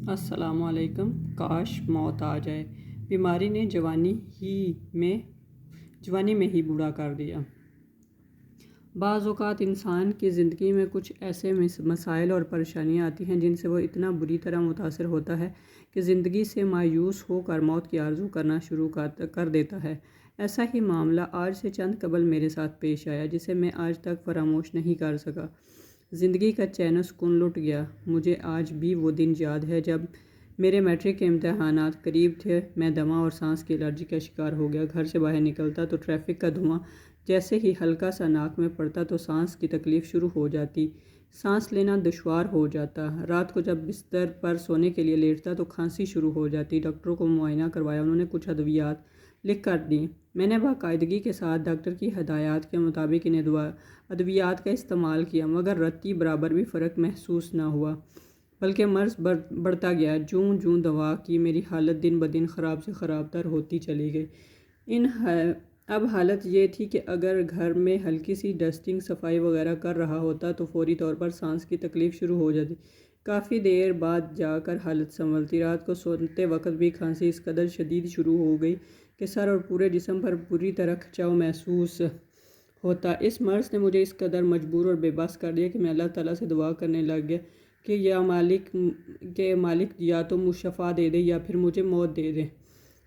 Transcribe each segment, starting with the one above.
السلام علیکم۔ کاش موت آ جائے، بیماری نے جوانی میں ہی بوڑھا کر دیا۔ بعض اوقات انسان کی زندگی میں کچھ ایسے مسائل اور پریشانیاں آتی ہیں جن سے وہ اتنا بری طرح متاثر ہوتا ہے کہ زندگی سے مایوس ہو کر موت کی آرزو کرنا شروع کر دیتا ہے۔ ایسا ہی معاملہ آج سے چند قبل میرے ساتھ پیش آیا، جسے میں آج تک فراموش نہیں کر سکا۔ زندگی کا چین و سکون لٹ گیا۔ مجھے آج بھی وہ دن یاد ہے جب میرے میٹرک کے امتحانات قریب تھے۔ میں دمہ اور سانس کی الرجی کا شکار ہو گیا۔ گھر سے باہر نکلتا تو ٹریفک کا دھواں جیسے ہی ہلکا سا ناک میں پڑتا تو سانس کی تکلیف شروع ہو جاتی، سانس لینا دشوار ہو جاتا۔ رات کو جب بستر پر سونے کے لیے لیٹتا تو کھانسی شروع ہو جاتی۔ ڈاکٹروں کو معائنہ کروایا، انہوں نے کچھ ادویات لکھ کر دیں۔ میں نے باقاعدگی کے ساتھ ڈاکٹر کی ہدایات کے مطابق ان ادویات کا استعمال کیا، مگر رتی برابر بھی فرق محسوس نہ ہوا، بلکہ مرض بڑھتا گیا۔ جوں دوا کی میری حالت دن بدن خراب سے خراب تر ہوتی چلی گئی۔ اب حالت یہ تھی کہ اگر گھر میں ہلکی سی ڈسٹنگ صفائی وغیرہ کر رہا ہوتا تو فوری طور پر سانس کی تکلیف شروع ہو جاتی۔ کافی دیر بعد جا کر حالت سنبھلتی۔ رات کو سوتے وقت بھی کھانسی اس قدر شدید شروع ہو گئی کہ سر اور پورے جسم پر بری طرح کھچاؤ محسوس ہوتا۔ اس مرض نے مجھے اس قدر مجبور اور بے بس کر دیا کہ میں اللہ تعالیٰ سے دعا کرنے لگ گیا کہ مالک یا تو مجھے شفا دے دے یا پھر مجھے موت دے دے۔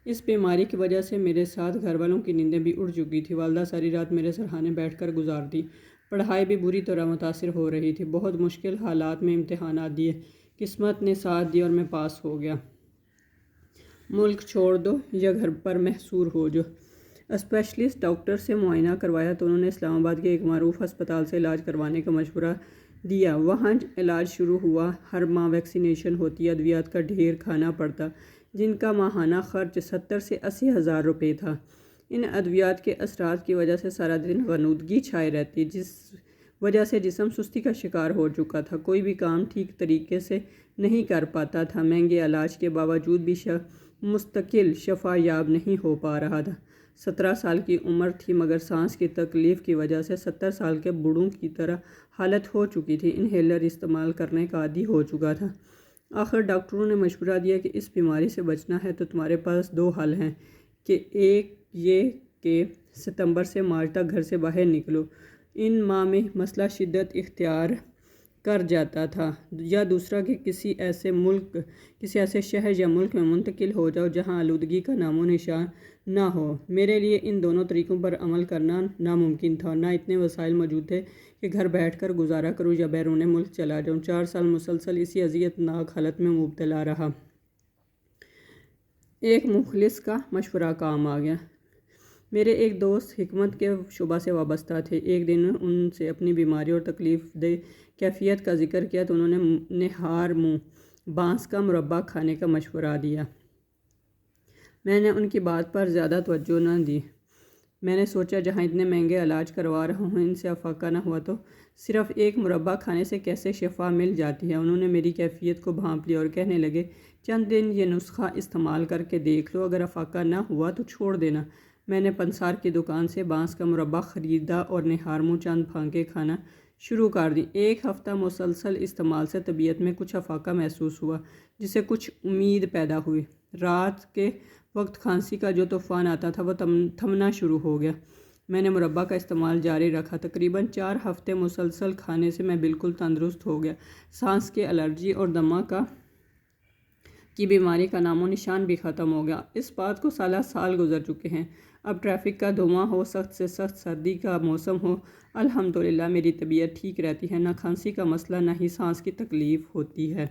اس بیماری کی وجہ سے میرے ساتھ گھر والوں کی نیندیں بھی اڑ چکی تھیں۔ والدہ ساری رات میرے سرہانے بیٹھ کر گزارتی۔ پڑھائی بھی بری طرح متاثر ہو رہی تھی۔ بہت مشکل حالات میں امتحانات دیے، قسمت نے ساتھ دیا اور میں پاس ہو گیا۔ ملک چھوڑ دو یا گھر پر محصور ہو جو۔ اسپیشلسٹ ڈاکٹر سے معائنہ کروایا تو انہوں نے اسلام آباد کے ایک معروف ہسپتال سے علاج کروانے کا مشورہ دیا۔ وہاں علاج شروع ہوا۔ ہر ماہ ویکسینیشن ہوتی، ادویات کا ڈھیر کھانا پڑتا، جن کا ماہانہ خرچ 70 سے 80 ہزار روپے تھا۔ ان ادویات کے اثرات کی وجہ سے سارا دن غنودگی چھائے رہتی، جس وجہ سے جسم سستی کا شکار ہو چکا تھا۔ کوئی بھی کام ٹھیک طریقے سے نہیں کر پاتا تھا۔ مہنگے علاج کے باوجود بھی مستقل شفا یاب نہیں ہو پا رہا تھا۔ 17 سال کی عمر تھی مگر سانس کی تکلیف کی وجہ سے 70 سال کے بوڑھوں کی طرح حالت ہو چکی تھی۔ انہیلر استعمال کرنے کا عادی ہو چکا تھا۔ آخر ڈاکٹروں نے مشورہ دیا کہ اس بیماری سے بچنا ہے تو تمہارے پاس 2 حل ہیں، کہ ایک یہ کہ ستمبر سے مارچ تک گھر سے باہر نکلو، ان ماہ میں مسئلہ شدت اختیار کر جاتا تھا، یا دوسرا کہ کسی ایسے شہر یا ملک میں منتقل ہو جاؤ جہاں آلودگی کا نام و نشان نہ ہو۔ میرے لیے ان دونوں طریقوں پر عمل کرنا ناممکن تھا، اور نہ اتنے وسائل موجود تھے کہ گھر بیٹھ کر گزارا کروں یا بیرون ملک چلا جاؤں۔ 4 سال مسلسل اسی اذیت ناک حالت میں مبتلا رہا۔ ایک مخلص کا مشورہ کام آ گیا۔ میرے ایک دوست حکمت کے شعبہ سے وابستہ تھے۔ ایک دن ان سے اپنی بیماری اور تکلیف دہ کیفیت کا ذکر کیا تو انہوں نے نہار منہ بانس کا مربع کھانے کا مشورہ دیا۔ میں نے ان کی بات پر زیادہ توجہ نہ دی۔ میں نے سوچا جہاں اتنے مہنگے علاج کروا رہا ہوں، ان سے افاقہ نہ ہوا تو صرف ایک مربع کھانے سے کیسے شفا مل جاتی ہے۔ انہوں نے میری کیفیت کو بھانپ لیا اور کہنے لگے، چند دن یہ نسخہ استعمال کر کے دیکھ لو، اگر افاقہ نہ ہوا تو چھوڑ دینا۔ میں نے پنسار کی دکان سے بانس کا مربع خریدا اور نہار منہ چند پھانکیں کھانا شروع کر دی۔ 1 ہفتہ مسلسل استعمال سے طبیعت میں کچھ افاقہ محسوس ہوا، جس سے کچھ امید پیدا ہوئی۔ رات کے وقت کھانسی کا جو طوفان آتا تھا وہ تھمنا شروع ہو گیا۔ میں نے مربع کا استعمال جاری رکھا۔ تقریباً 4 ہفتے مسلسل کھانے سے میں بالکل تندرست ہو گیا۔ سانس کی الرجی اور دمہ کی بیماری کا نام و نشان بھی ختم ہو گیا۔ اس بات کو سال گزر چکے ہیں۔ اب ٹریفک کا دھواں ہو، سخت سے سخت سردی کا موسم ہو، الحمدللہ میری طبیعت ٹھیک رہتی ہے۔ نہ کھانسی کا مسئلہ، نہ ہی سانس کی تکلیف ہوتی ہے۔